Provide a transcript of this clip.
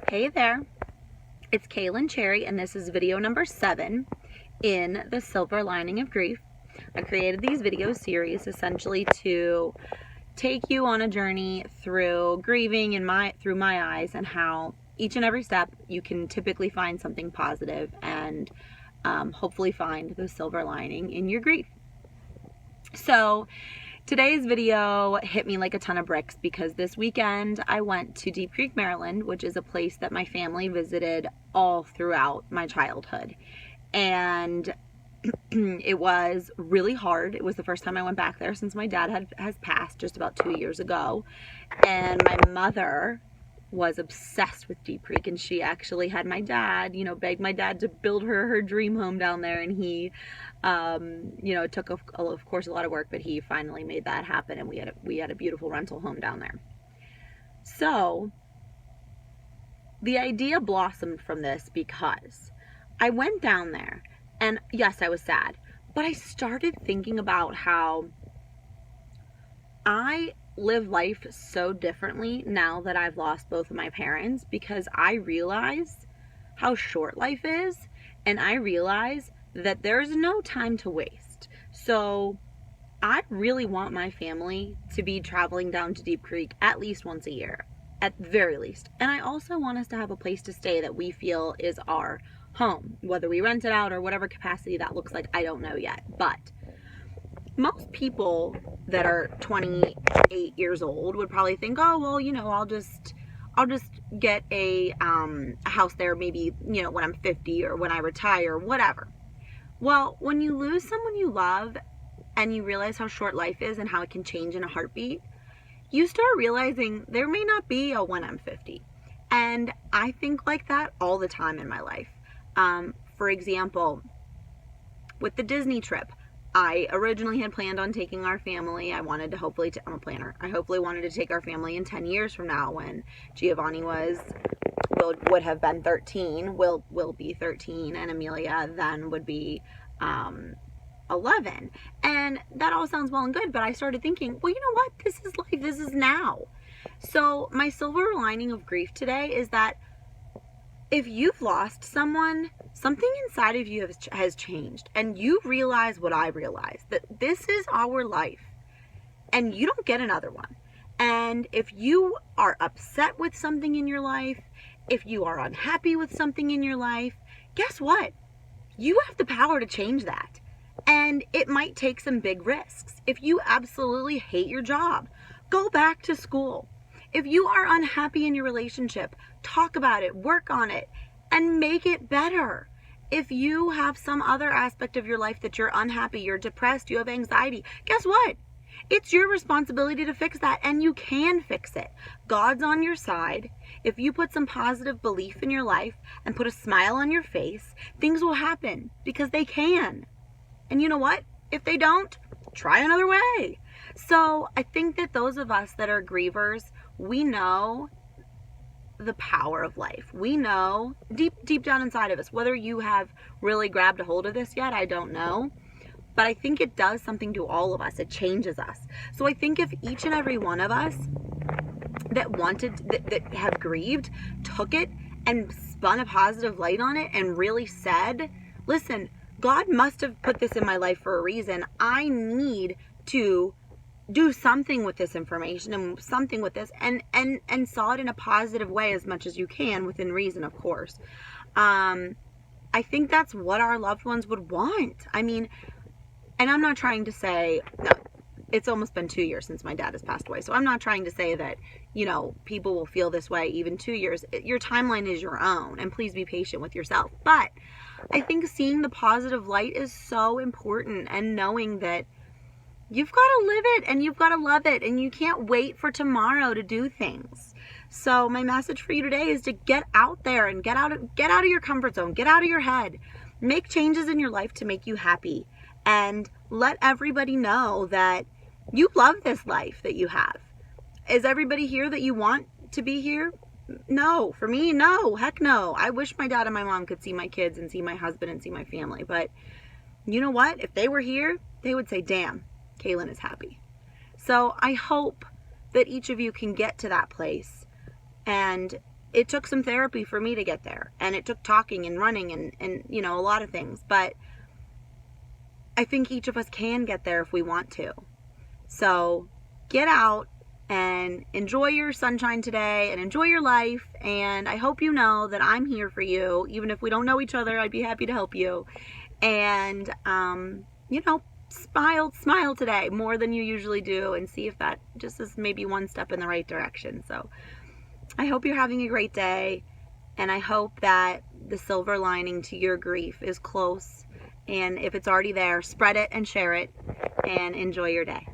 Hey there, it's Kaylin Cherry, and this is video number 7 in the Silver Lining of Grief. I created these video series essentially to take you on a journey through grieving through my eyes, and how each and every step you can typically find something positive and hopefully find the silver lining in your grief. So today's video hit me like a ton of bricks because this weekend I went to Deep Creek, Maryland, which is a place that my family visited all throughout my childhood. And it was really hard. It was the first time I went back there since my dad has passed just about 2 years ago. And my mother was obsessed with Deep Creek, and she actually had my dad, beg my dad to build her dream home down there. And he, it took of course a lot of work, but he finally made that happen, and we had a beautiful rental home down there. So the idea blossomed from this because I went down there, and yes, I was sad, but I started thinking about how I live life so differently now that I've lost both of my parents, because I realize how short life is, and I realize that there's no time to waste. So I really want my family to be traveling down to Deep Creek at least once a year, at the very least. And I also want us to have a place to stay that we feel is our home, whether we rent it out or whatever capacity that looks like, I don't know yet. But most people that are 28 years old would probably think, oh, well, I'll just get a house there, maybe, when I'm 50 or when I retire, whatever. Well, when you lose someone you love and you realize how short life is and how it can change in a heartbeat, you start realizing there may not be a when I'm 50. And I think like that all the time in my life. For example, with the Disney trip, I originally had planned on taking our family. I wanted to I'm a planner. I hopefully wanted to take our family in 10 years from now, when Giovanni would have been 13, will be 13, and Amelia then would be 11. And that all sounds well and good, but I started thinking, well, you know what? This is life. This is now. So my silver lining of grief today is that if you've lost someone, something inside of you has changed, and you realize what I realized, that this is our life and you don't get another one. And if you are upset with something in your life, if you are unhappy with something in your life, guess what? You have the power to change that. And it might take some big risks. If you absolutely hate your job, go back to school. If you are unhappy in your relationship, talk about it, work on it, and make it better. If you have some other aspect of your life that you're unhappy, you're depressed, you have anxiety, guess what? It's your responsibility to fix that, and you can fix it. God's on your side. If you put some positive belief in your life and put a smile on your face, things will happen, because they can. And you know what? If they don't, try another way. So I think that those of us that are grievers, we know the power of life. We know deep down inside of us, whether you have really grabbed a hold of this yet, I don't know. But I think it does something to all of us. It changes us. So I think if each and every one of us that have grieved, took it and spun a positive light on it and really said, listen, God must have put this in my life for a reason. I need to do something with this information and something with this, and saw it in a positive way as much as you can, within reason, of course. I think that's what our loved ones would want. I mean, and I'm not trying to say, no, it's almost been 2 years since my dad has passed away. So I'm not trying to say that, people will feel this way even 2 years. Your timeline is your own, and please be patient with yourself. But I think seeing the positive light is so important, and knowing that you've got to live it and you've got to love it, and you can't wait for tomorrow to do things. So my message for you today is to get out there and get out of your comfort zone, get out of your head, make changes in your life to make you happy, and let everybody know that you love this life that you have. Is everybody here that you want to be here? No. For me, no. Heck no. I wish my dad and my mom could see my kids and see my husband and see my family. But you know what? If they were here, they would say, damn, Kaylin is happy. So I hope that each of you can get to that place and it took some therapy for me to get there, and it took talking and running and you know, a lot of things, but I think each of us can get there if we want to. So get out and enjoy your sunshine today and enjoy your life. And I hope you know that I'm here for you. Even if we don't know each other, I'd be happy to help you. And, you know, smile today more than you usually do, and see if that just is maybe one step in the right direction. So I hope you're having a great day, and I hope that the silver lining to your grief is close. And if it's already there, spread it and share it, and enjoy your day.